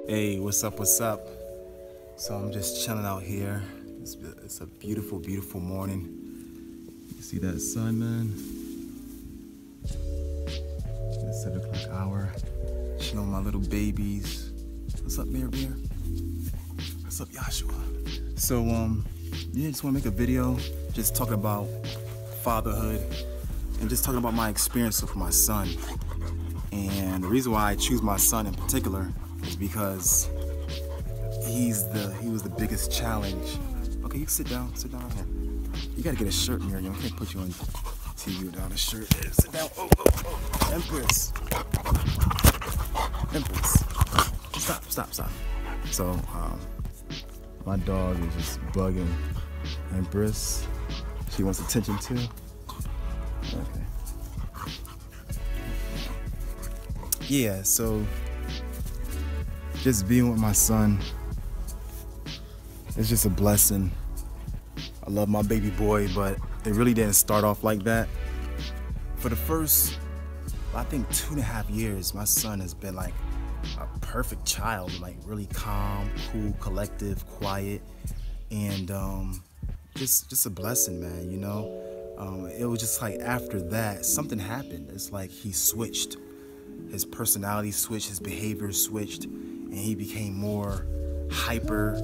Hey, what's up, what's up? So I'm just chilling out here. It's a beautiful, beautiful morning. You see that sun, man? It's 7 o'clock hour. Chilling with my little babies. What's up, Bear Bear? What's up, Yahshua? So, yeah, just want to make a video just talking about fatherhood and just talking about my experience with my son. And the reason why I choose my son in particular is because he was the biggest challenge. Okay, you can sit down here. You gotta get a shirt, Miriam. I can't put you on TV without a shirt. Sit down. Oh. Empress. Stop. So, my dog is just bugging Empress. She wants attention too. Okay. Yeah, so just being with my son, it's just a blessing. I love my baby boy, but it really didn't start off like that. For the first, I think 2.5 years, my son has been like a perfect child, like really calm, cool, collective, quiet, and just a blessing, man, you know? It was just like after that, something happened. It's like he switched. His personality switched, his behavior switched, and he became more hyper,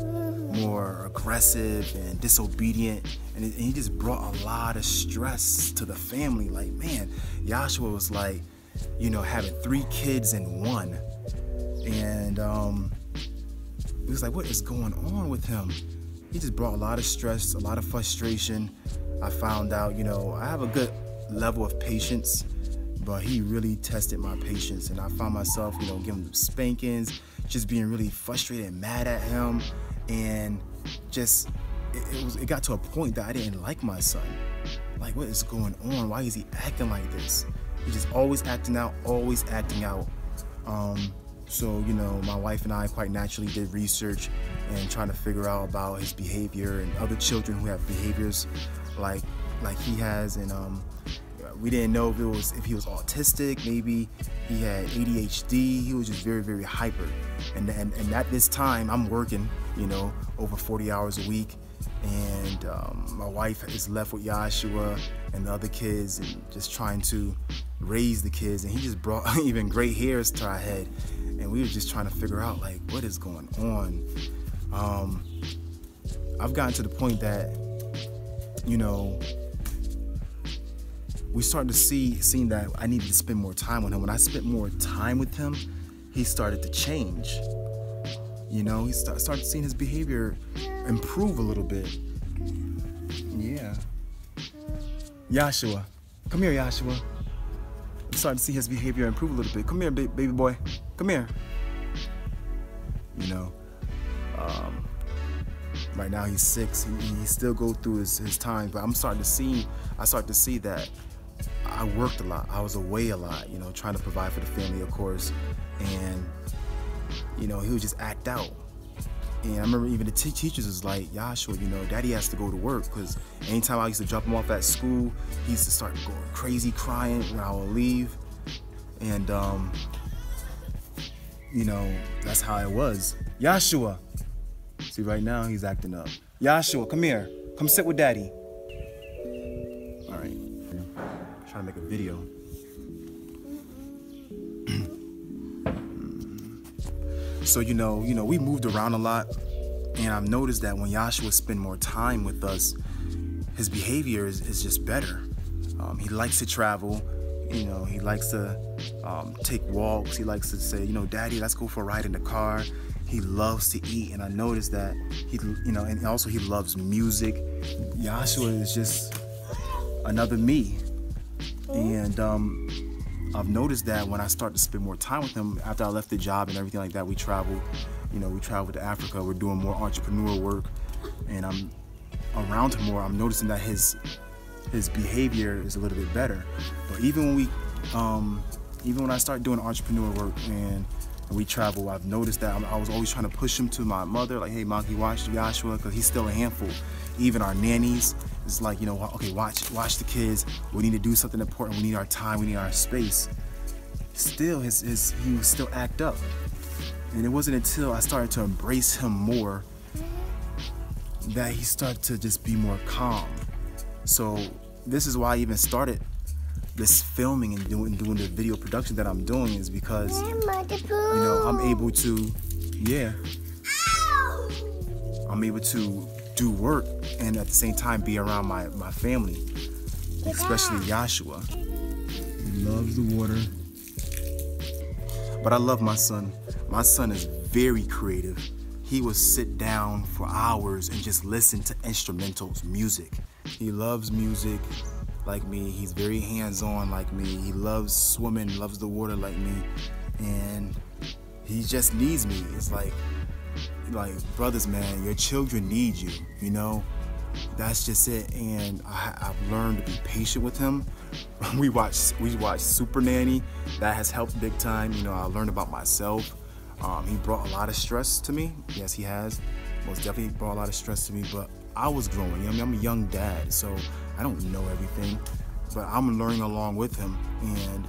more aggressive and disobedient, and he just brought a lot of stress to the family. Like, man, Yahshua was like, you know, having 3 kids in one, and it was like, what is going on with him? He just brought a lot of stress, a lot of frustration. I found out, you know, I have a good level of patience, but he really tested my patience, and I found myself, you know, giving him spankings, just being really frustrated and mad at him, and just it got to a point that I didn't like my son. Like, what is going on? Why is he acting like this? He's just always acting out. So, you know, my wife and I quite naturally did research and trying to figure out about his behavior and other children who have behaviors like he has, and we didn't know if he was autistic. Maybe he had ADHD. He was just very, very hyper. And at this time, I'm working, you know, over 40 hours a week. And my wife is left with Yahshua and the other kids and just trying to raise the kids. And he just brought even gray hairs to our head. And we were just trying to figure out, like, what is going on? I've gotten to the point that, you know, we started to seeing that I needed to spend more time with him. When I spent more time with him, he started to change. You know, he started seeing his behavior improve a little bit. Yeah. Yahshua. Come here, Yahshua. I'm starting to see his behavior improve a little bit. Come here, baby boy. Come here. You know, right now he's 6. He still goes through his time, but I start to see that I worked a lot. I was away a lot, you know, trying to provide for the family, of course. And, you know, he would just act out. And I remember even the teachers was like, Yahshua, you know, Daddy has to go to work, because anytime I used to drop him off at school, he used to start going crazy, crying when I would leave. And, you know, that's how it was. Yahshua. See, right now he's acting up. Yahshua, come here. Come sit with Daddy. All right. I'm trying to make a video. So, you know, we moved around a lot, and I've noticed that when Yahshua spend more time with us, his behavior is just better. He likes to travel, you know, he likes to take walks. He likes to say, you know, Daddy, let's go for a ride in the car. He loves to eat, and I noticed that he, you know, and also he loves music. Yahshua is just another me, and I've noticed that when I start to spend more time with him, after I left the job and everything like that, we traveled, you know, we traveled to Africa. We're doing more entrepreneurial work, and I'm around him more. I'm noticing that his behavior is a little bit better. But even when I start doing entrepreneurial work and we travel, I've noticed that I was always trying to push him to my mother, like, hey, Mom, can you watch Yahshua? Because he's still a handful. Even our nannies, it's like, you know, okay, watch the kids. We need to do something important. We need our time. We need our space. Still, he would still act up. And it wasn't until I started to embrace him more that he started to just be more calm. So this is why I even started this filming and doing the video production that I'm doing, is because, you know, I'm able to, I'm able to do work and at the same time be around my family, especially Yahshua. He loves the water. But I love my son. My son is very creative. He will sit down for hours and just listen to instrumentals, music. He loves music like me. He's very hands-on like me. He loves swimming, loves the water like me. And he just needs me. It's like brothers, man, your children need you, you know? That's just it. And I've learned to be patient with him. We watch Super Nanny. That has helped big time. You know, I learned about myself. He brought a lot of stress to me. Yes, he has. Most definitely brought a lot of stress to me. But I was growing. I mean, I'm a young dad, so I don't know everything. But I'm learning along with him. And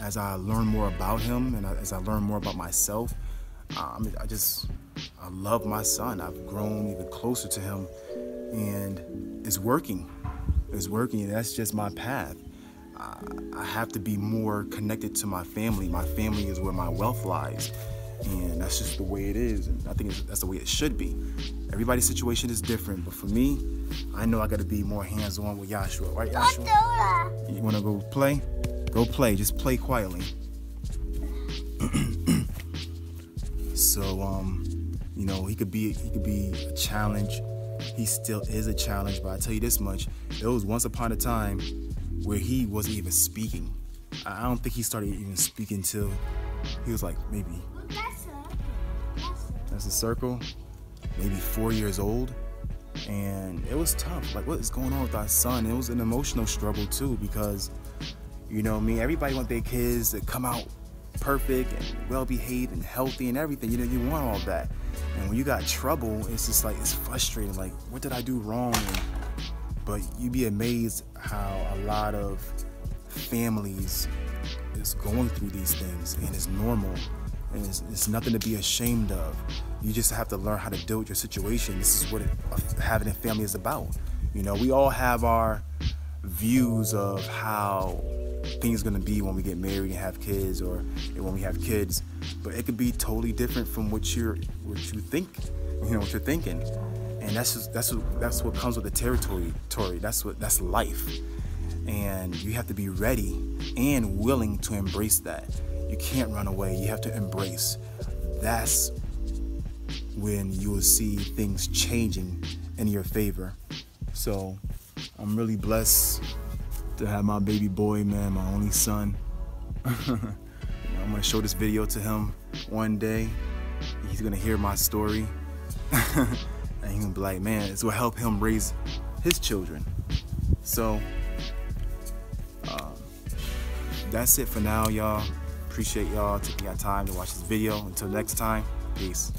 as I learn more about him and as I learn more about myself, I love my son. I've grown even closer to him, and it's working. It's working. That's just my path. I have to be more connected to my family. My family is where my wealth lies, and that's just the way it is. And I think that's the way it should be. Everybody's situation is different, but for me, I know I got to be more hands-on with Yahshua. Right, Yahshua? You want to go play? Go play. Just play quietly. So, you know, he could be a challenge. He still is a challenge, but I tell you this much: there was once upon a time where he wasn't even speaking. I don't think he started even speaking until he was like maybe, that's a circle, maybe 4 years old. And it was tough. Like, what is going on with our son? It was an emotional struggle too, because, you know, everybody want their kids to come out perfect and well-behaved and healthy and everything. You know, you want all that. And when you got trouble, it's just like, it's frustrating. Like, what did I do wrong? But you'd be amazed how a lot of families is going through these things, and it's normal, and it's nothing to be ashamed of. You just have to learn how to deal with your situation. This is what having a family is about. You know, we all have our views of how things are gonna be when we get married and have kids, or when we have kids, but it could be totally different from what you think, you know, what you're thinking. And that's what comes with the territory. That's life. And you have to be ready and willing to embrace that. You can't run away. You have to embrace. That's when you will see things changing in your favor. So I'm really blessed to have my baby boy, man, my only son. I'm gonna show this video to him one day. He's gonna hear my story. And he's gonna be like, man, this will help him raise his children. So that's it for now, y'all. Appreciate y'all taking your time to watch this video. Until next time, peace.